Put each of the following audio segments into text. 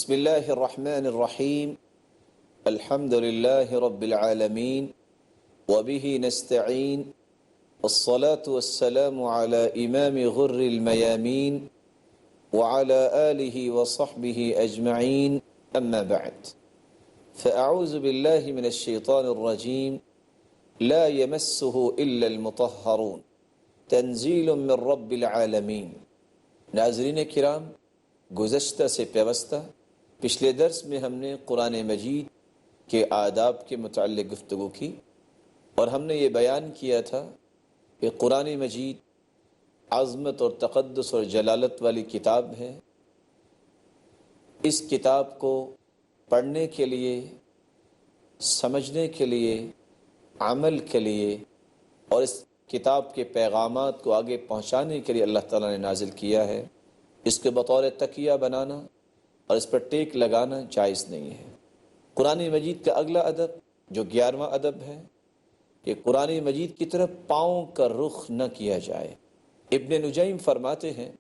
بسم اللہ الرحمن الرحیم الحمد للہ رب العالمین وبہ نستعین والصلاة والسلام على امام غر المیامین وعلى آلہ وصحبہ اجمعین اما بعد فاعوذ باللہ من الشیطان الرجیم لا یمسہ الا المطہرون تنزیل من رب العالمین۔ ناظرین کرام، گزشتہ سے پیوستہ پچھلے درس میں ہم نے قرآن مجید کے آداب کے متعلق گفتگو کی اور ہم نے یہ بیان کیا تھا کہ قرآن مجید عظمت اور تقدس اور جلالت والی کتاب ہے۔ اس کتاب کو پڑھنے کے لیے، سمجھنے کے لیے، عمل کے لیے اور اس کتاب کے پیغامات کو آگے پہنچانے کے لیے اللہ تعالیٰ نے نازل کیا ہے۔ اس کے بطور تکیہ بنانا اور اس پر ٹیک لگانا جائز نہیں ہے۔ قرآن مجید کا اگلا ادب جو 11واں ادب ہے کہ قرآن مجید کی طرف پاؤں کا رخ نہ کیا جائے۔ ابن نجیم فرماتے ہیں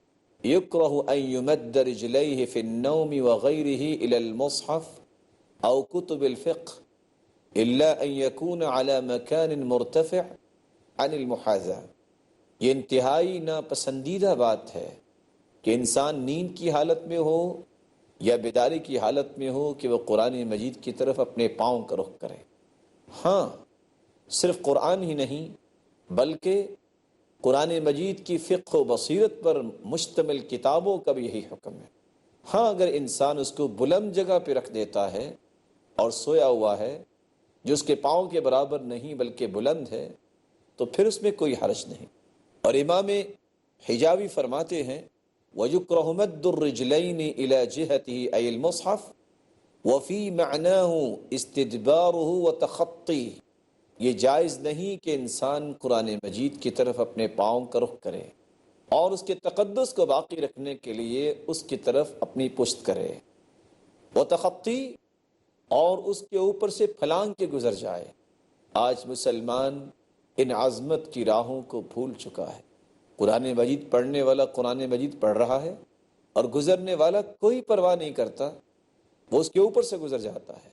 یکرہ ان یمد رجلیہ فی النوم وغیرہ الی المصحف او کتب الفقہ الا ان یکون علی مکان مرتفع عن المحاذہ۔ یہ انتہائی ناپسندیدہ بات ہے کہ انسان نیند کی حالت میں ہو یا بیداری کی حالت میں ہو کہ وہ قرآن مجید کی طرف اپنے پاؤں کا رخ کرے۔ ہاں، صرف قرآن ہی نہیں بلکہ قرآن مجید کی فقہ و بصیرت پر مشتمل کتابوں کا بھی یہی حکم ہے۔ ہاں، اگر انسان اس کو بلند جگہ پہ رکھ دیتا ہے اور سویا ہوا ہے جو اس کے پاؤں کے برابر نہیں بلکہ بلند ہے تو پھر اس میں کوئی حرج نہیں۔ اور امام حجاوی فرماتے ہیں وَيُكْرَهُ مَدُّ الرِّجْلَيْنِ إِلَى جِهَتِهِ أي الْمُصْحَفِ وَفِي مَعْنَاهُ اسْتِدْبَارُهُ وَتَخَطِّي۔ یہ جائز نہیں کہ انسان قرآن مجید کی طرف اپنے پاؤں کا رخ کرے اور اس کے تقدس کو باقی رکھنے کے لیے اس کی طرف اپنی پشت کرے، وَتَخَطِّي، اور اس کے اوپر سے پھلانگ کے گزر جائے۔ آج مسلمان ان عظمت کی راہوں کو بھول چکا ہے۔ قرآن مجید پڑھنے والا قرآن مجید پڑھ رہا ہے اور گزرنے والا کوئی پرواہ نہیں کرتا، وہ اس کے اوپر سے گزر جاتا ہے۔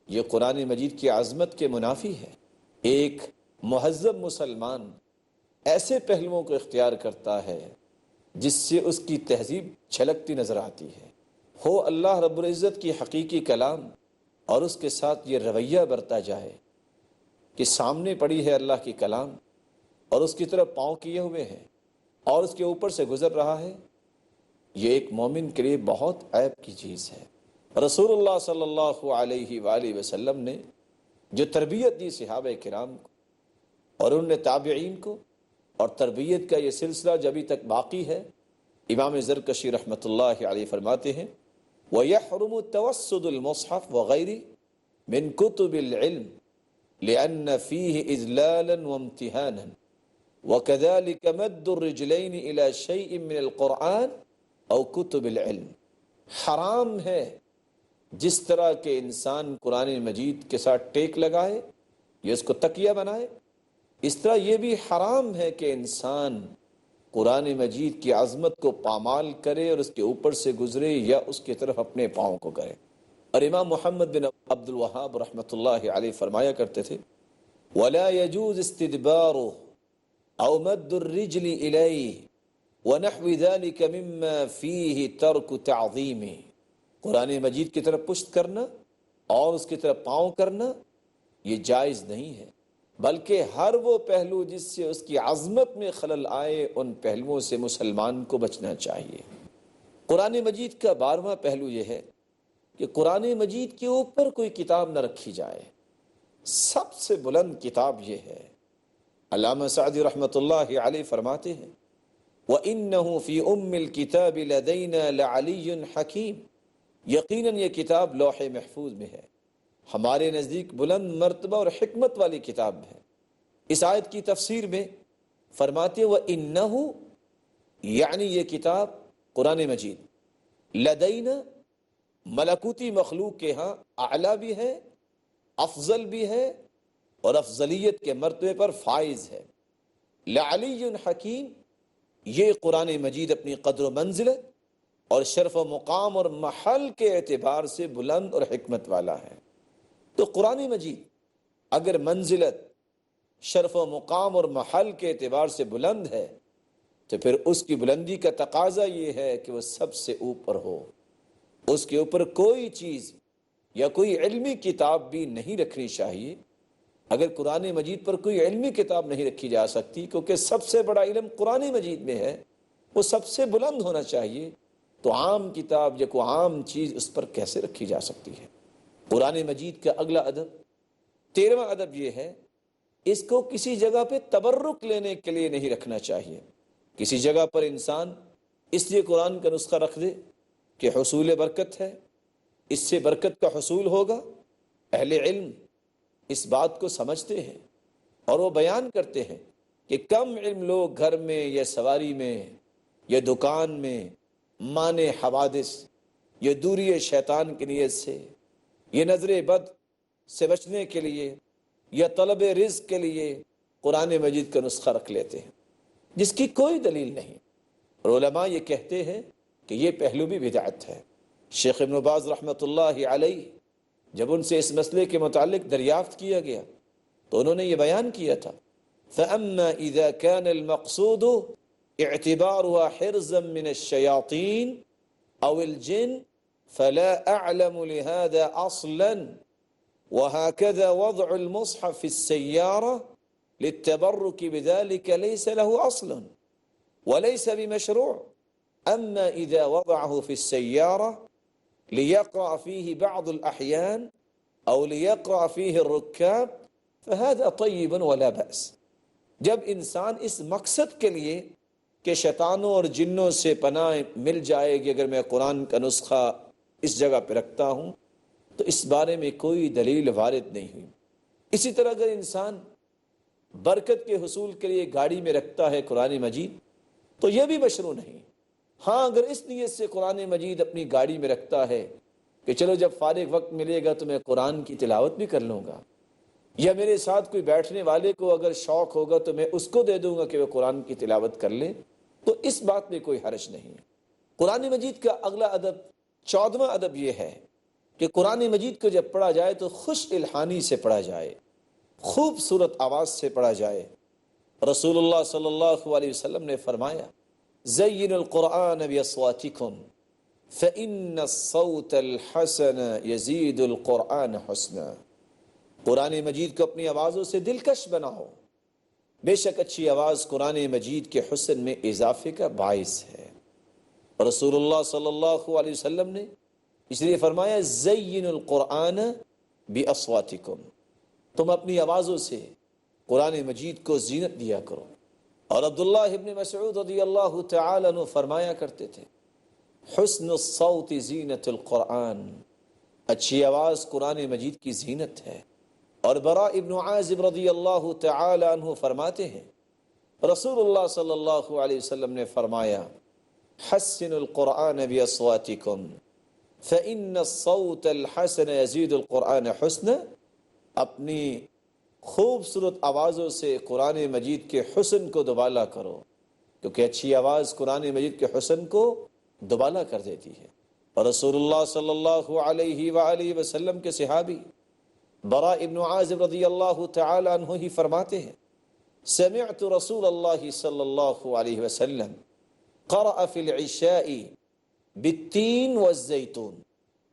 یہ قرآن مجید کی عظمت کے منافی ہے۔ ایک مہذب مسلمان ایسے پہلوؤں کو اختیار کرتا ہے جس سے اس کی تہذیب چھلکتی نظر آتی ہے۔ ہو اللہ رب العزت کی حقیقی کلام اور اس کے ساتھ یہ رویہ برتا جائے کہ سامنے پڑی ہے اللہ کی کلام اور اس کی طرف پاؤں کیے ہوئے ہیں اور اس کے اوپر سے گزر رہا ہے، یہ ایک مومن کے لیے بہت عیب کی چیز ہے۔ رسول اللہ صلی اللہ علیہ وآلہ وسلم نے جو تربیت دی صحابہ کرام کو اور ان نے تابعین کو، اور تربیت کا یہ سلسلہ جبھی تک باقی ہے، امام زرکشی رحمۃ اللہ علیہ فرماتے ہیں وَيَحْرُمُ تَوَسُّدُ الْمُصْحَفِ وَغَيْرِهِ مِنْ كُتُبِ الْعِلْمِ لِأَنَّ فِيهِ إِذْلَالًا وَامْتِهَانًا وَكَذَلِكَ مَدُّ الرِّجْلَيْنِ إِلَى شَيْءٍ مِّنَ الْقُرْآنِ أَوْ كُتُبِ الْعِلْمِ۔ حرام ہے جس طرح کہ انسان قرآن مجید کے ساتھ ٹیک لگائے یا اس کو تکیہ بنائے، اس طرح یہ بھی حرام ہے کہ انسان قرآن مجید کی عظمت کو پامال کرے اور اس کے اوپر سے گزرے یا اس کی طرف اپنے پاؤں کو کرے۔ اور امام محمد بن عبد الوہاب رحمۃ اللہ علیہ فرمایا کرتے تھے وَلَا يَجُوزُ اسْتِدْبَارُهُ او مد الرجل الیہ ونحو ذلك مما فیہ ترک تعظیم۔ قرآن مجید کی طرف پشت کرنا اور اس کی طرف پاؤں کرنا یہ جائز نہیں ہے، بلکہ ہر وہ پہلو جس سے اس کی عظمت میں خلل آئے ان پہلوؤں سے مسلمان کو بچنا چاہیے۔ قرآن مجید کا 12واں پہلو یہ ہے کہ قرآن مجید کے اوپر کوئی کتاب نہ رکھی جائے۔ سب سے بلند کتاب یہ ہے۔ علامہ سعدی رحمۃ اللہ علیہ فرماتے ہیں وَإِنَّهُ فِي أُمِّ الْكِتَابِ لَدَيْنَا لَعَلِيٌّ حَكِيمٌ، یقیناً یہ کتاب لوح محفوظ میں ہے، ہمارے نزدیک بلند مرتبہ اور حکمت والی کتاب ہے۔ اس آیت کی تفسیر میں فرماتے وَإِنَّهُ، یعنی یہ کتاب قرآن مجید لدینا، ملکوتی مخلوق کے ہاں اعلیٰ بھی ہے، افضل بھی ہے اور افضلیت کے مرتبے پر فائز ہے۔ لعلی حکیم، یہ قرآن مجید اپنی قدر و منزلت اور شرف و مقام اور محل کے اعتبار سے بلند اور حکمت والا ہے۔ تو قرآن مجید اگر منزلت، شرف و مقام اور محل کے اعتبار سے بلند ہے تو پھر اس کی بلندی کا تقاضا یہ ہے کہ وہ سب سے اوپر ہو، اس کے اوپر کوئی چیز یا کوئی علمی کتاب بھی نہیں رکھنی چاہیے۔ اگر قرآن مجید پر کوئی علمی کتاب نہیں رکھی جا سکتی کیونکہ سب سے بڑا علم قرآن مجید میں ہے، وہ سب سے بلند ہونا چاہیے، تو عام کتاب یا کوئی عام چیز اس پر کیسے رکھی جا سکتی ہے؟ قرآن مجید کا اگلا ادب، 13واں ادب یہ ہے، اس کو کسی جگہ پہ تبرک لینے کے لیے نہیں رکھنا چاہیے۔ کسی جگہ پر انسان اس لیے قرآن کا نسخہ رکھ دے کہ حصول برکت ہے، اس سے برکت کا حصول ہوگا۔ اہل علم اس بات کو سمجھتے ہیں اور وہ بیان کرتے ہیں کہ کم علم لوگ گھر میں یا سواری میں یا دکان میں مانے حوادث یا دوری شیطان کی نیت سے، یہ نظر بد سے بچنے کے لیے یا طلب رزق کے لیے قرآن مجید کا نسخہ رکھ لیتے ہیں جس کی کوئی دلیل نہیں، اور علماء یہ کہتے ہیں کہ یہ پہلو بھی بدعت ہے۔ شیخ ابن باز رحمۃ اللہ علیہ جب ان سے اس مسئلے کے متعلق دریافت کیا گیا تو انہوں نے یہ بیان کیا تھا، فَأَمَّا إِذَا كَانَ الْمَقْصُودُ اعتبارها حرزا من الشياطين أو الجن فلا أعلم لهذا أصلا، وهكذا وضع المصحف في السيارة للتبرك بذلك ليس له أصل وليس بمشروع، أما إذا وضعه في السيارة ليقع فيه بعض الأحيان أو ليقع فيه الركاب فهذا طيب ولا بأس۔ جب انسان اس مقصد کے لیے کہ شیطانوں اور جنوں سے پناہ مل جائے گی اگر میں قرآن کا نسخہ اس جگہ پہ رکھتا ہوں، تو اس بارے میں کوئی دلیل وارد نہیں ہوئی۔ اسی طرح اگر انسان برکت کے حصول کے لیے گاڑی میں رکھتا ہے قرآن مجید تو یہ بھی مشروع نہیں۔ ہاں اگر اس نیت سے قرآن مجید اپنی گاڑی میں رکھتا ہے کہ چلو جب فارغ وقت ملے گا تو میں قرآن کی تلاوت بھی کر لوں گا، یا میرے ساتھ کوئی بیٹھنے والے کو اگر شوق ہوگا تو میں اس کو دے دوں گا کہ وہ قرآن کی تلاوت کر لے، تو اس بات میں کوئی حرج نہیں۔ قرآن مجید کا اگلا ادب، 14واں ادب یہ ہے کہ قرآن مجید کو جب پڑھا جائے تو خوش الحانی سے پڑھا جائے، خوبصورت آواز سے پڑھا جائے۔ رسول اللہ صلی اللہ علیہ وسلم نے فرمایا، زین القرآن باصواتکم فإن الصوت الحسن یزید القرآن حسنا۔ قرآن مجید کو اپنی آوازوں سے دلکش بناؤ، بے شک اچھی آواز قرآن مجید کے حسن میں اضافے کا باعث ہے۔ رسول اللہ صلی اللہ علیہ وسلم نے اس لیے فرمایا، زین القرآن باصواتکم، تم اپنی آوازوں سے قرآن مجید کو زینت دیا کرو۔ اور عبداللہ ابن مسعود رضی اللہ تعالی عنہ فرمایا کرتے تھے، حسن الصوت زینت القرآن، اچھی آواز قرآن مجید کی زینت ہے۔ اور براء ابن عازب رضی اللہ تعالی عنہ فرماتے ہیں، رسول اللہ صلی اللہ علیہ وسلم نے فرمایا، حسن القرآن باصواتکم فإن الصوت الحسن یزید القرآن حسنا، اپنی خوبصورت آوازوں سے قرآن مجید کے حسن کو دوبالا کرو، کیونکہ اچھی آواز قرآن مجید کے حسن کو دوبالا کر دیتی ہے۔ اور رسول اللہ صلی اللہ علیہ وآلہ وسلم کے صحابی براء ابن عازب رضی اللہ تعالی عنہ ہی فرماتے ہیں، سمعت رسول اللہ صلی اللہ علیہ وسلم قرأ فی العشاء بالتین والزیتون،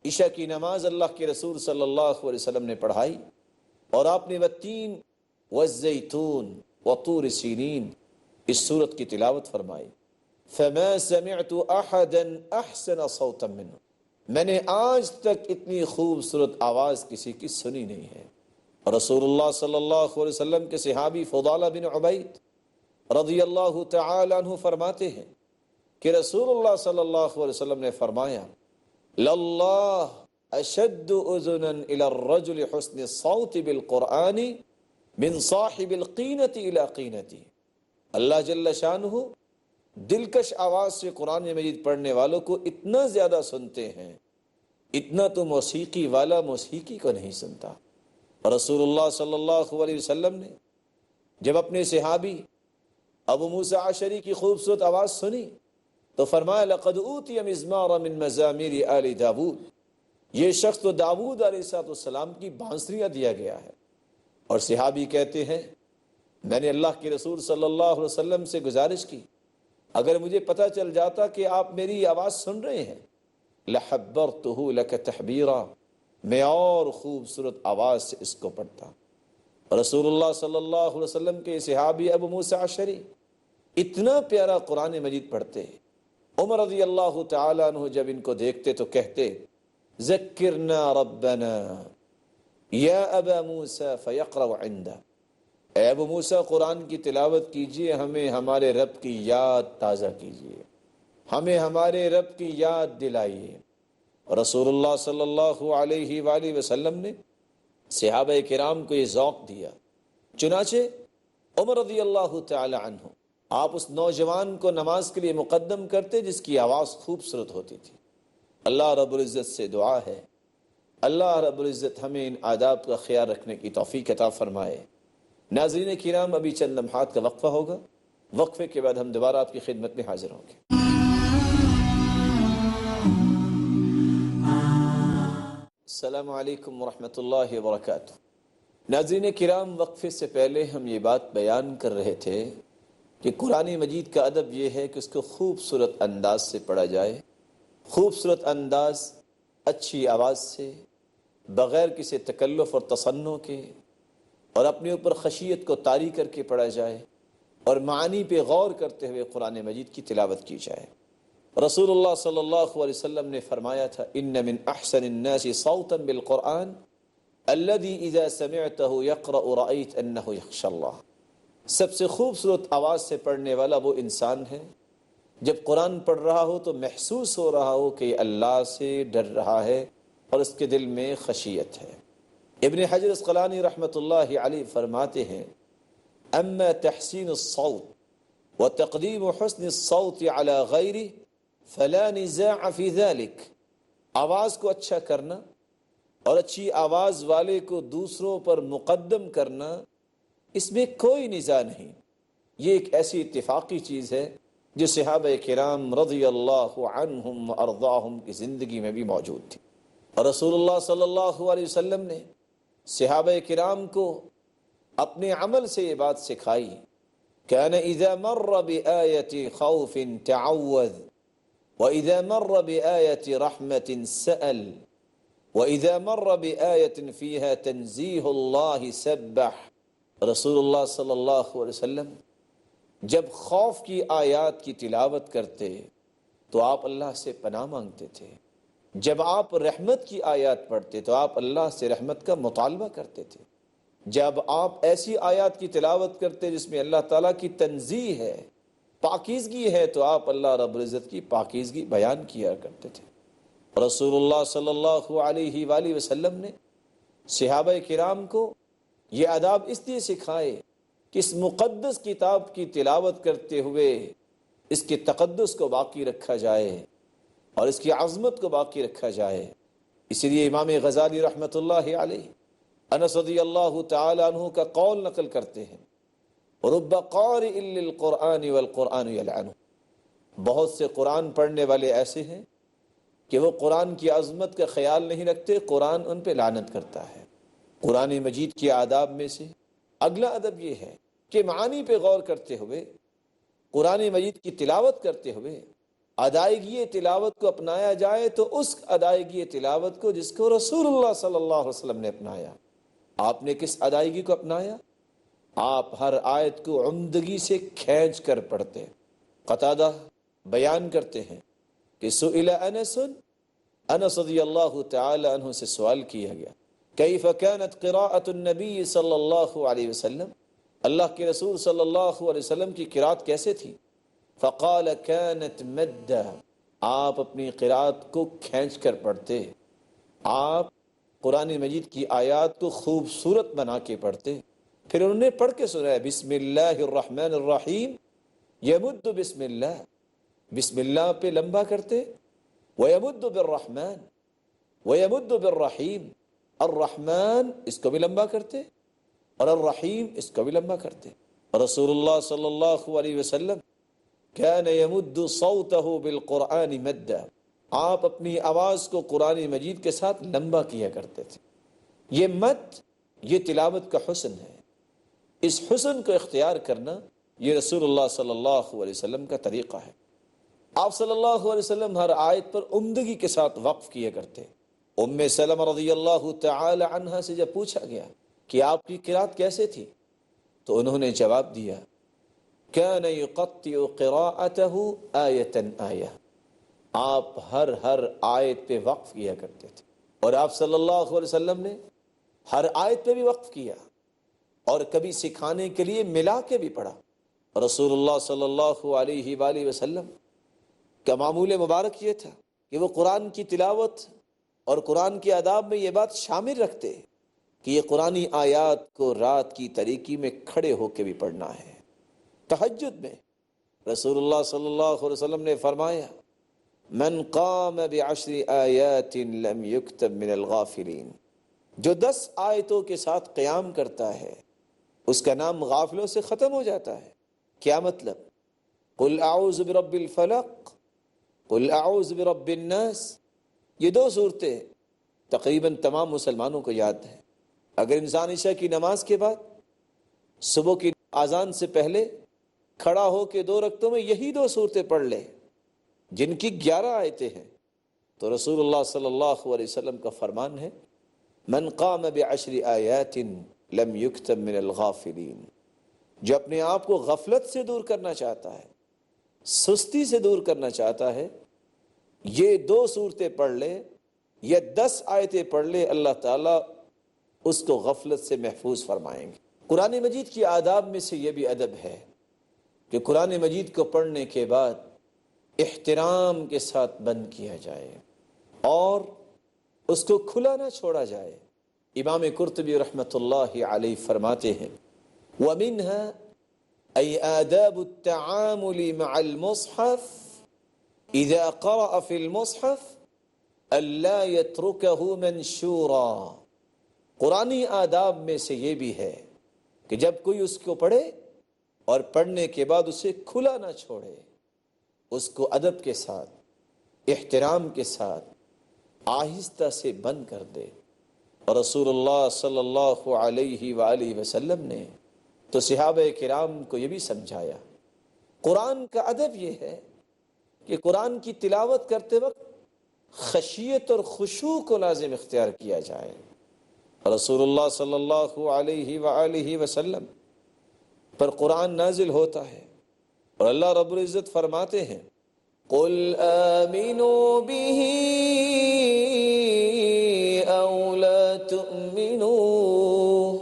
عشاء کی نماز اللہ کے رسول صلی اللہ علیہ وسلم نے پڑھائی اور آپ نے والتین والزیتون وطور سینین اس سورت کی تلاوت فرمائی، فما سمعت احدا احسن صوتا منه، میں نے آج تک اتنی خوبصورت آواز کسی کی سنی نہیں ہے۔ رسول اللہ صلی اللہ علیہ وسلم کے صحابی فضالہ بن عبید رضی اللہ تعالی عنہ فرماتے ہیں کہ رسول اللہ صلی اللہ علیہ وسلم نے فرمایا، للہ اشد اذنا الى الرجل حسن الصوت بالقرآن من صاحب القینۃ الى قینتی، اللہ جل شانہ دلکش آواز سے قرآن مجید پڑھنے والوں کو اتنا زیادہ سنتے ہیں، اتنا تو موسیقی والا موسیقی کو نہیں سنتا۔ رسول اللہ صلی اللہ علیہ وسلم نے جب اپنے صحابی ابو موسیٰ اشعری کی خوبصورت آواز سنی تو فرمایا لقد اوتی مزمار من مزامیر آل داود، یہ شخص تو داود علیہ السلام کی بانسریاں دیا گیا ہے۔ اور صحابی کہتے ہیں میں نے اللہ کے رسول صلی اللہ علیہ وسلم سے گزارش کی اگر مجھے پتہ چل جاتا کہ آپ میری آواز سن رہے ہیں لحبرتہ لک تحبیرا، میں اور خوبصورت آواز سے اس کو پڑھتا۔ رسول اللہ صلی اللہ علیہ وسلم کے صحابی ابو موسیٰ اشعری اتنا پیارا قرآن مجید پڑھتے، عمر رضی اللہ تعالیٰ عنہ جب ان کو دیکھتے تو کہتے ذکرنا ربنا یا ابا موسیٰ فیقرأ عندہ، اے ابو موسیٰ قرآن کی تلاوت کیجئے، ہمیں ہمارے رب کی یاد تازہ کیجئے، ہمیں ہمارے رب کی یاد دلائیے۔ رسول اللہ صلی اللہ علیہ وآلہ وسلم نے صحابہ کرام کو یہ ذوق دیا، چنانچہ عمر رضی اللہ تعالی عنہ آپ اس نوجوان کو نماز کے لیے مقدم کرتے جس کی آواز خوبصورت ہوتی تھی۔ اللہ رب العزت سے دعا ہے اللہ رب العزت ہمیں ان آداب کا خیال رکھنے کی توفیق عطا فرمائے۔ ناظرین کرام، ابھی چند لمحات کا وقفہ ہوگا، وقفے کے بعد ہم دوبارہ آپ کی خدمت میں حاضر ہوں گے۔ السلام علیکم ورحمۃ اللہ وبرکاتہ۔ ناظرین کرام، وقفے سے پہلے ہم یہ بات بیان کر رہے تھے کہ قرآن مجید کا ادب یہ ہے کہ اس کو خوبصورت انداز سے پڑھا جائے، خوبصورت انداز، اچھی آواز سے، بغیر کسی تکلف اور تصنع کے، اور اپنے اوپر خشیت کو طاری کر کے پڑھا جائے اور معانی پہ غور کرتے ہوئے قرآن مجید کی تلاوت کی جائے۔ رسول اللہ صلی اللہ علیہ وسلم نے فرمایا تھا ان من احسن الناس صوتا بالقرآن الذي اذا سمعته يقرأ رأيت انه يخشى اللہ، سب سے خوبصورت آواز سے پڑھنے والا وہ انسان ہے جب قرآن پڑھ رہا ہو تو محسوس ہو رہا ہو کہ اللہ سے ڈر رہا ہے اور اس کے دل میں خشیت ہے۔ ابن حجر عسقلانی رحمۃ اللہ علیہ فرماتے ہیں اما تحسین الصوت وتقدیم حسن الصوت على غیرہ فلا نزاع فی ذلک، آواز کو اچھا کرنا اور اچھی آواز والے کو دوسروں پر مقدم کرنا، اس میں کوئی نزاع نہیں، یہ ایک ایسی اتفاقی چیز ہے جو صحابہ کرام رضی اللہ عنہم وارضاہم کی زندگی میں بھی موجود تھی۔ اور رسول اللہ صلی اللہ علیہ وسلم نے صحابہ کرام کو اپنے عمل سے یہ بات سکھائی، کان اذا مر بآیۃ خوف تعوذ واذا مر بآیۃ رحمت سأل واذا مر بآیۃ فیہا تنزیہ اللہ سبح۔ رسول اللہ صلی اللہ علیہ وسلم جب خوف کی آیات کی تلاوت کرتے تو آپ اللہ سے پناہ مانگتے تھے، جب آپ رحمت کی آیات پڑھتے تو آپ اللہ سے رحمت کا مطالبہ کرتے تھے، جب آپ ایسی آیات کی تلاوت کرتے جس میں اللہ تعالیٰ کی تنزیہ ہے، پاکیزگی ہے، تو آپ اللہ رب العزت کی پاکیزگی بیان کیا کرتے تھے۔ رسول اللہ صلی اللہ علیہ وآلہ وسلم نے صحابہ کرام کو یہ آداب اس لیے سکھائے کہ اس مقدس کتاب کی تلاوت کرتے ہوئے اس کے تقدس کو باقی رکھا جائے اور اس کی عظمت کو باقی رکھا جائے۔ اسی لیے امام غزالی رحمۃ اللہ علیہ انس رضی اللہ تعالی عنہ کا قول نقل کرتے ہیں رب قارئ للقرآن والقرآن یلعنہ، بہت سے قرآن پڑھنے والے ایسے ہیں کہ وہ قرآن کی عظمت کا خیال نہیں رکھتے، قرآن ان پہ لعنت کرتا ہے۔ قرآن مجید کے آداب میں سے اگلا ادب یہ ہے کہ معانی پہ غور کرتے ہوئے، قرآن مجید کی تلاوت کرتے ہوئے ادائیگی تلاوت کو اپنایا جائے، تو اس ادائیگی تلاوت کو جس کو رسول اللہ صلی اللہ علیہ وسلم نے اپنایا۔ آپ نے کس ادائیگی کو اپنایا؟ آپ ہر آیت کو عمدگی سے کھینچ کر پڑھتے۔ قتادہ بیان کرتے ہیں کہ سئل انس رضی اللہ تعالی عنہ سے سوال کیا گیا کیف کانت قراءۃ النبی صلی اللہ علیہ وسلم، اللہ کے رسول صلی اللہ علیہ وسلم کی قراءت کیسے تھی؟ فقال كانت مدہ، آپ اپنی قراءت کو کھینچ کر پڑھتے، آپ قرآن مجید کی آیات کو خوبصورت بنا کے پڑھتے۔ پھر انہوں نے پڑھ کے سنایا بسم اللہ الرحمن الرحیم، یمد بسم اللہ، بسم اللہ پہ لمبا کرتے، ویمد بالرحمن ویمد بالرحیم، الرحمن اس کو بھی لمبا کرتے اور الرحیم اس کو بھی لمبا کرتے۔ رسول اللہ صلی اللہ علیہ وسلم كان يمد صوته بالقرآن مدا، آپ اپنی آواز کو قرآن مجید کے ساتھ لمبا کیا کرتے تھے۔ یہ مد، یہ تلاوت کا حسن ہے، اس حسن کو اختیار کرنا یہ رسول اللہ صلی اللہ علیہ وسلم کا طریقہ ہے۔ آپ صلی اللہ علیہ وسلم ہر آیت پر عمدگی کے ساتھ وقف کیا کرتے۔ ام سلمہ رضی اللہ تعالی عنہا سے جب پوچھا گیا کہ آپ کی قرات کیسے تھی تو انہوں نے جواب دیا، كان يقطع قراءته آیة آیة، آپ ہر آیت پہ وقف کیا کرتے تھے، اور آپ صلی اللہ علیہ وسلم نے ہر آیت پہ بھی وقف کیا، اور کبھی سکھانے کے لیے ملا کے بھی پڑھا۔ رسول اللہ صلی اللہ علیہ وآلہ وسلم کا معمول مبارک یہ تھا کہ وہ قرآن کی تلاوت اور قرآن کے آداب میں یہ بات شامل رکھتے کہ یہ قرآنی آیات کو رات کی تاریکی میں کھڑے ہو کے بھی پڑھنا ہے۔ تہجد میں رسول اللہ صلی اللہ علیہ وسلم نے فرمایا، من قام بعشر آیات لم یکتب من الغافلین، جو 10 آیتوں کے ساتھ قیام کرتا ہے اس کا نام غافلوں سے ختم ہو جاتا ہے۔ کیا مطلب؟ قل اعوذ برب الفلق، قل اعوذ برب الناس، یہ 2 صورتیں تقریباً تمام مسلمانوں کو یاد ہیں۔ اگر انسان عشاء کی نماز کے بعد صبح کی اذان سے پہلے کھڑا ہو کے 2 رکعتوں میں یہی 2 صورتیں پڑھ لے جن کی 11 آیتیں ہیں، تو رسول اللہ صلی اللہ علیہ وسلم کا فرمان ہے، من قام بعشر آیات لم یکتب من الغافلین، جو اپنے آپ کو غفلت سے دور کرنا چاہتا ہے، سستی سے دور کرنا چاہتا ہے، یہ 2 صورتیں پڑھ لے یا 10 آیتیں پڑھ لے، اللہ تعالیٰ اس کو غفلت سے محفوظ فرمائیں گے۔ قرآن مجید کی آداب میں سے یہ بھی ادب ہے کہ قرآن مجید کو پڑھنے کے بعد احترام کے ساتھ بند کیا جائے اور اس کو کھلا نہ چھوڑا جائے۔ امام قرطبی رحمۃ اللہ علیہ فرماتے ہیں، وَمِنْهَا أي آداب التعامل مع المصحف إذا قرأ في المصحف ألا يتركه منشورا، قرآنی آداب میں سے یہ بھی ہے کہ جب کوئی اس کو پڑھے اور پڑھنے کے بعد اسے کھلا نہ چھوڑے، اس کو ادب کے ساتھ، احترام کے ساتھ، آہستہ سے بند کر دے۔ اور رسول اللہ صلی اللہ علیہ وآلہ وسلم نے تو صحابہ کرام کو یہ بھی سمجھایا۔ قرآن کا ادب یہ ہے کہ قرآن کی تلاوت کرتے وقت خشیت اور خشوع کو لازم اختیار کیا جائے۔ رسول اللہ صلی اللہ علیہ وآلہ وسلم پر قرآن نازل ہوتا ہے اور اللہ رب العزت فرماتے ہیں، قُلْ آمِنُوا بِهِ أَوْ لَا تُؤْمِنُوا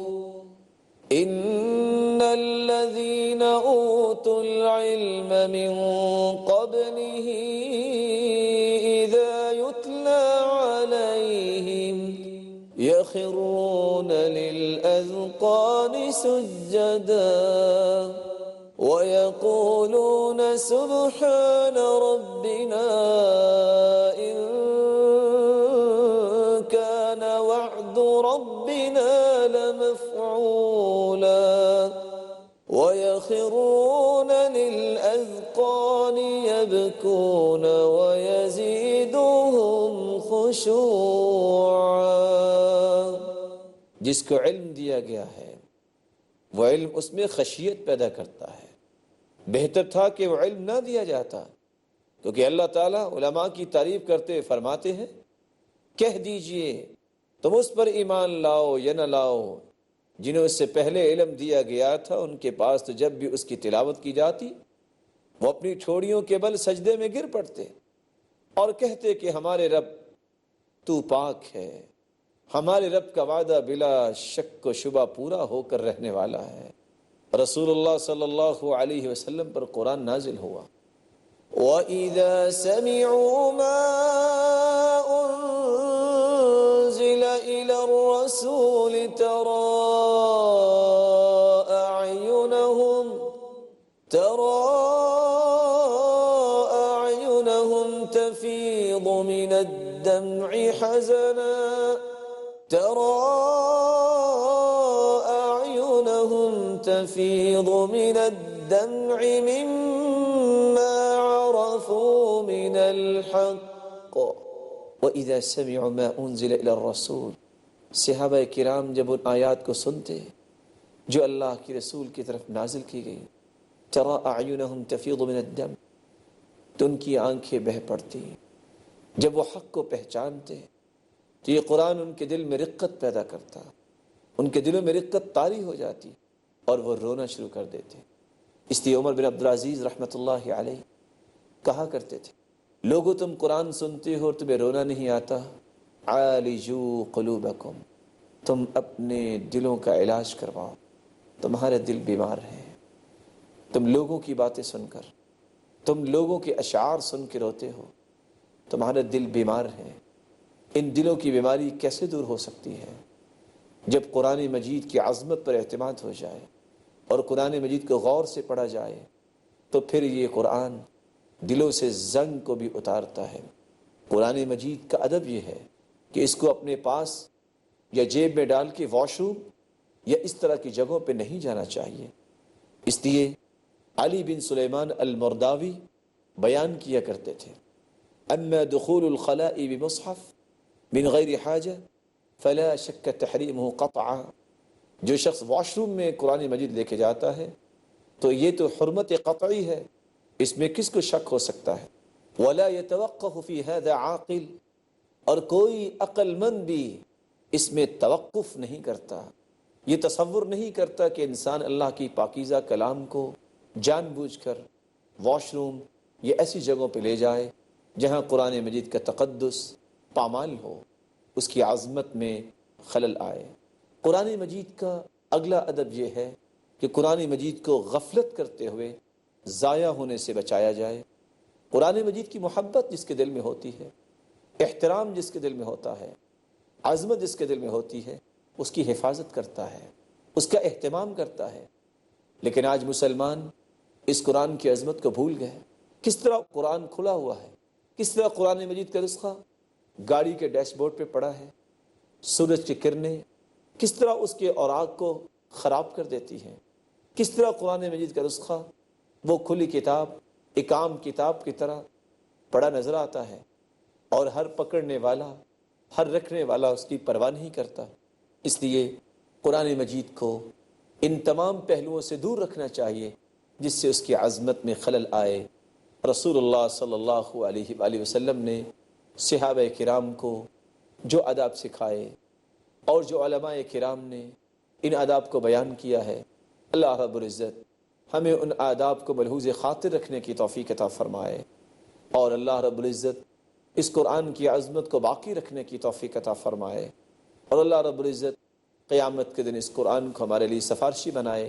إِنَّ الَّذِينَ أُوتُوا الْعِلْمَ مِنْ قَبْلِهِ إِذَا يُتْلَى عَلَيْهِمْ يَخِرُّونَ لِلْأَذْقَانِ سُجَّدًا وَيَقُولُونَ سُبْحَانَ رَبِّنَا إِن كَانَ وَعْدُ رَبِّنَا لَمَفْعُولًا وَيَخِرُّونَ لِلْأَذْقَانِ يَبْكُونَ وَيَزِيدُهُمْ خُشُوعًا۔ جس کو علم دیا گیا ہے وہ علم اس میں خشیت پیدا کرتا ہے۔ بہتر تھا کہ وہ علم نہ دیا جاتا، کیونکہ اللہ تعالیٰ علماء کی تعریف کرتے فرماتے ہیں، کہہ دیجئے تم اس پر ایمان لاؤ یا نہ لاؤ جنہیں اس سے پہلے علم دیا گیا تھا، ان کے پاس تو جب بھی اس کی تلاوت کی جاتی وہ اپنی ٹھوڑیوں کے بل سجدے میں گر پڑتے اور کہتے کہ ہمارے رب تو پاک ہے، ہمارے رب کا وعدہ بلا شک و شبہ پورا ہو کر رہنے والا ہے۔ رسول اللہ صلی اللہ علیہ وسلم پر قرآن نازل ہوا، وَإِذَا سَمِعُوا مَا أُنزِلَ إِلَى الرَّسُولِ تَرَى أَعْيُنَهُمْ تَفِيضُ مِنَ الدَّمْعِ حَزَنًا تفيض من الدمع مما الحق وإذا سمعوا ما أنزل إلى الرسول. صحابہ کرام جب ان آیات کو سنتے جو اللہ کی رسول کی طرف نازل کی گئی، ترى أعينهم تفيض من الدم، تو ان کی آنکھیں بہہ پڑتی. جب وہ حق کو پہچانتے تو یہ قرآن ان کے دل میں رقت پیدا کرتا، ان کے دلوں میں رقت طاری ہو جاتی اور وہ رونا شروع کر دیتے. اس لیے عمر بن عبدالعزیز رحمۃ اللہ علیہ کہا کرتے تھے، لوگو تم قرآن سنتے ہو اور تمہیں رونا نہیں آتا، عالجو قلوبکم، تم اپنے دلوں کا علاج کرواؤ، تمہارے دل بیمار ہیں. تم لوگوں کی باتیں سن کر، تم لوگوں کے اشعار سن کے روتے ہو، تمہارے دل بیمار ہیں. ان دلوں کی بیماری کیسے دور ہو سکتی ہے؟ جب قرآن مجید کی عظمت پر اعتماد ہو جائے اور قرآن مجید کو غور سے پڑھا جائے تو پھر یہ قرآن دلوں سے زنگ کو بھی اتارتا ہے. قرآن مجید کا ادب یہ ہے کہ اس کو اپنے پاس یا جیب میں ڈال کے واش روم یا اس طرح کی جگہوں پہ نہیں جانا چاہیے. اس لیے علی بن سلیمان المرداوی بیان کیا کرتے تھے، اما دخول الخلاء بمصحف من غیر حاجہ فلا شک تحریمہ قطعا. جو شخص واش روم میں قرآن مجید لے کے جاتا ہے تو یہ تو حرمت قطعی ہے، اس میں کس کو شک ہو سکتا ہے. ولا يتوقف في هذا عاقل، اور کوئی عقل مند بھی اس میں توقف نہیں کرتا، یہ تصور نہیں کرتا کہ انسان اللہ کی پاکیزہ کلام کو جان بوجھ کر واش روم یا ایسی جگہوں پہ لے جائے جہاں قرآن مجید کا تقدس پامال ہو، اس کی عظمت میں خلل آئے. قرآن مجید کا اگلا ادب یہ ہے کہ قرآن مجید کو غفلت کرتے ہوئے ضائع ہونے سے بچایا جائے. قرآن مجید کی محبت جس کے دل میں ہوتی ہے، احترام جس کے دل میں ہوتا ہے، عظمت جس کے دل میں ہوتی ہے، اس کی حفاظت کرتا ہے، اس کا اہتمام کرتا ہے. لیکن آج مسلمان اس قرآن کی عظمت کو بھول گئے. کس طرح قرآن کھلا ہوا ہے، کس طرح قرآن مجید کا نسخہ گاڑی کے ڈیش بورڈ پہ پڑا ہے. سورج کی کرنیں کس طرح اس کے اوراق کو خراب کر دیتی ہیں. کس طرح قرآن مجید کا نسخہ وہ کھلی کتاب، ایک عام کتاب کی طرح پڑا نظر آتا ہے اور ہر پکڑنے والا، ہر رکھنے والا اس کی پرواہ نہیں کرتا. اس لیے قرآن مجید کو ان تمام پہلوؤں سے دور رکھنا چاہیے جس سے اس کی عظمت میں خلل آئے. رسول اللہ صلی اللہ علیہ وآلہ وسلم نے صحابہ کرام کو جو آداب سکھائے اور جو علماء کرام نے ان آداب کو بیان کیا ہے، اللہ رب العزت ہمیں ان آداب کو ملحوظ خاطر رکھنے کی توفیق عطا فرمائے، اور اللہ رب العزت اس قرآن کی عظمت کو باقی رکھنے کی توفیق عطا فرمائے، اور اللہ رب العزت قیامت کے دن اس قرآن کو ہمارے لیے سفارشی بنائے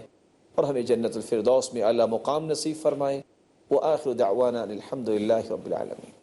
اور ہمیں جنت الفردوس میں اعلیٰ مقام نصیب فرمائے. وآخر دعوانا الحمد للہ رب العالمین.